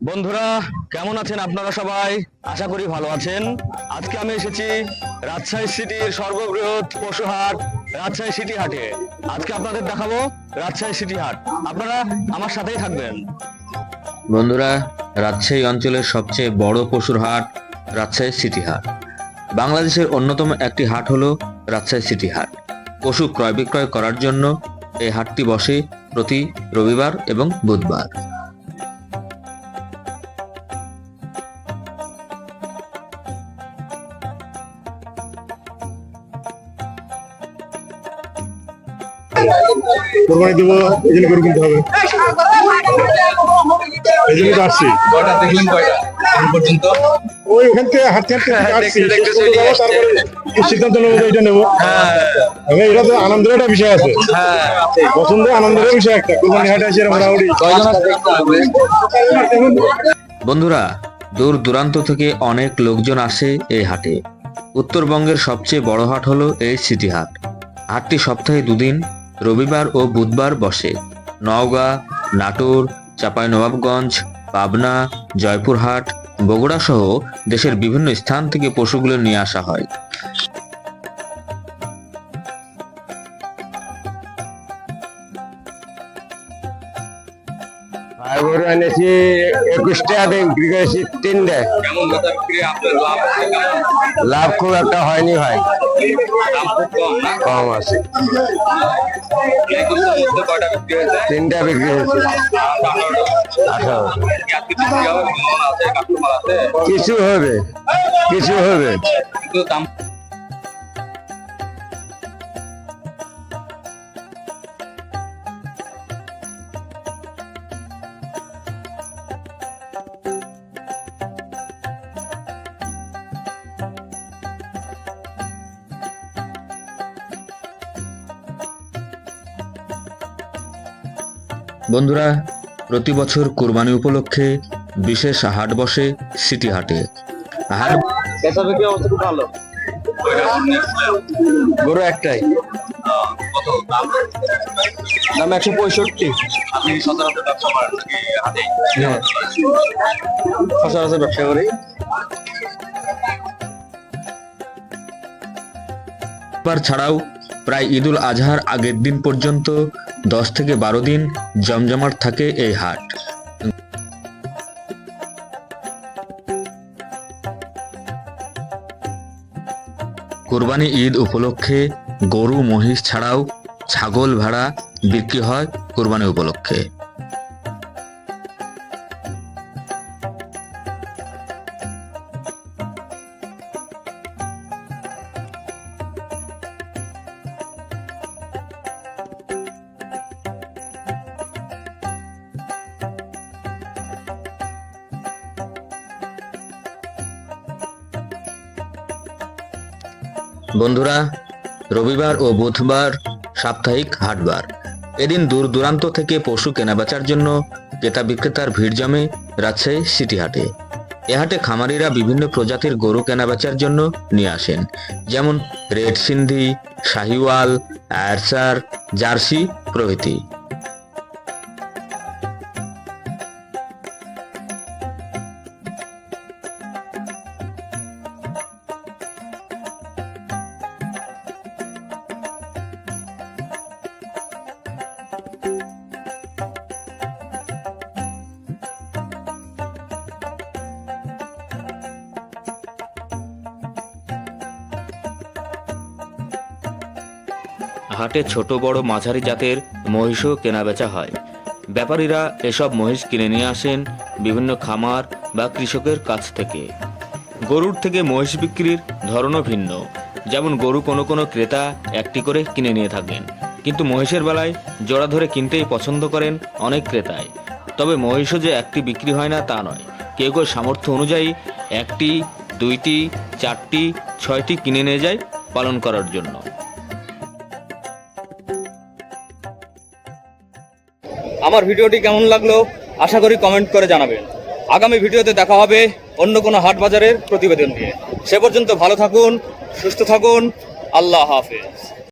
বন্ধুরা, কেমন আছেন আপনারা সবাই? আশা করি ভালো আছেন। আজকে আমি এসেছি রাজশাহী সিটির সর্ববৃহৎ পশু হাট রাজশাহী সিটি হাটে। আজকে আপনাদের দেখাবো রাজশাহী সিটি হাট। আপনারা আমার সাথেই থাকবেন। বন্ধুরা, রাজশাহী অঞ্চলের সবচেয়ে বড় পশুর হাট রাজশাহী সিটি হাট। বাংলাদেশের অন্যতম একটি হাট হলো রাজশাহী সিটি হাট। পশু ক্রয় বিক্রয় করার জন্য এই হাটটি বসে প্রতি রবিবার এবং বুধবার। কোরবানি দেবো, এই জন্য গরু কিনতে হবে, এই জন্য তো আসছি। কয়টা দেখলেন? কয়টা এখন পর্যন্ত? ওই ওখান থেকে হাঁটতে হাঁটতে আসছি, তারপরে সিদ্ধান্ত নেবো যে এটা নেবো। এটা তো আনন্দের একটা বিষয় আছে, পছন্দ আনন্দের বিষয় একটা। কোরবানি হাটে আসে মোটামুটি বন্ধুরা, দূর দূরান্ত থেকে অনেক লোকজন আসে এই হাটে। উত্তরবঙ্গের সবচেয়ে বড় হাট হলো এই সিটি হাট। হাটটি সপ্তাহে দুদিন, রবিবার ও বুধবার বসে। নওগাঁ, নাটোর, চাঁপাইনবাবগঞ্জ, পাবনা, জয়পুরহাট, বগুড়া সহ দেশের বিভিন্ন স্থান থেকে পশুগুলো নিয়ে আসা হয়। গরু এনেছি 21 টাকা দিয়ে বিক্রি করেছি 3টে। কেমন বেচা বিক্রি? আপনার লাভ আছে কেমন? লাভ খুব একটা হয়নি ভাই, দাম খুব কম না? কম আছে। এই দুটোর মধ্যে কয়টা বিক্রি হয়েছে? 3টে বিক্রি হয়েছে। 18 কি আজকে বিক্রি হবে? মন আছে, কাস্টমার আছে? কিছু হবে, কিছু হবে। কিন্তু দাম বন্ধুরা, প্রতি বছর কোরবানি উপলক্ষে বিশেষ হাট বসে সিটি হাটে। হাট বেচা বিক্রি অবস্থা খুব ভালো। কয়টা গরু নিয়ে আসলেন? গরু একটাই, কত দাম? দাম 165। আপনি কি সচরাচর ব্যবসা করেন নাকি হাটেই? সচরাচর ব্যবসা করি। বুধবার ছাড়াও প্রায় ঈদুল আজহার আগের দিন পর্যন্ত 10 থেকে 12 দিন জমজমাট থাকে এই হাট। কোরবানি ঈদ উপলক্ষে গরু মহিষ ছাড়াও ছাগল ভেড়া বিক্রি হয় কোরবানি উপলক্ষে। বন্ধুরা, রবিবার ও বুধবার সাপ্তাহিক হাটবার। এদিন দূর দূরান্ত থেকে পশু কেনাবেচার জন্য ক্রেতা বিক্রেতার ভিড় জমে রাজশাহী সিটি হাটে। এ হাটে খামারিরা বিভিন্ন প্রজাতির গরু কেনাবেচার জন্য নিয়ে আসেন, যেমন রেড সিন্ধি, শাহিওয়াল, আয়ারসার, জার্সি প্রভৃতি। হাটে ছোট বড় মাঝারি জাতের মহিষও কেনাবেচা হয়। ব্যাপারীরা এসব মহিষ কিনে নিয়ে আসেন বিভিন্ন খামার বা কৃষকের কাছ থেকে। গরুর থেকে মহিষ বিক্রির ধরনও ভিন্ন। যেমন গরু কোনো কোনো ক্রেতা একটি করে কিনে নিয়ে থাকেন, কিন্তু মহিষের বেলায় জোড়া ধরে কিনতেই পছন্দ করেন অনেক ক্রেতাই। তবে মহিষও যে একটি বিক্রি হয় না তা নয়, কেউ কেউ সামর্থ্য অনুযায়ী একটি, দুইটি, চারটি, 6টি কিনে নিয়ে যায় পালন করার জন্য। আমার ভিডিওটি কেমন লাগলো আশা করি কমেন্ট করে জানাবেন। আগামী ভিডিওতে দেখা হবে অন্য কোনো হাট বাজারের প্রতিবেদন নিয়ে। সে পর্যন্ত ভালো থাকুন, সুস্থ থাকুন। আল্লাহ হাফেজ।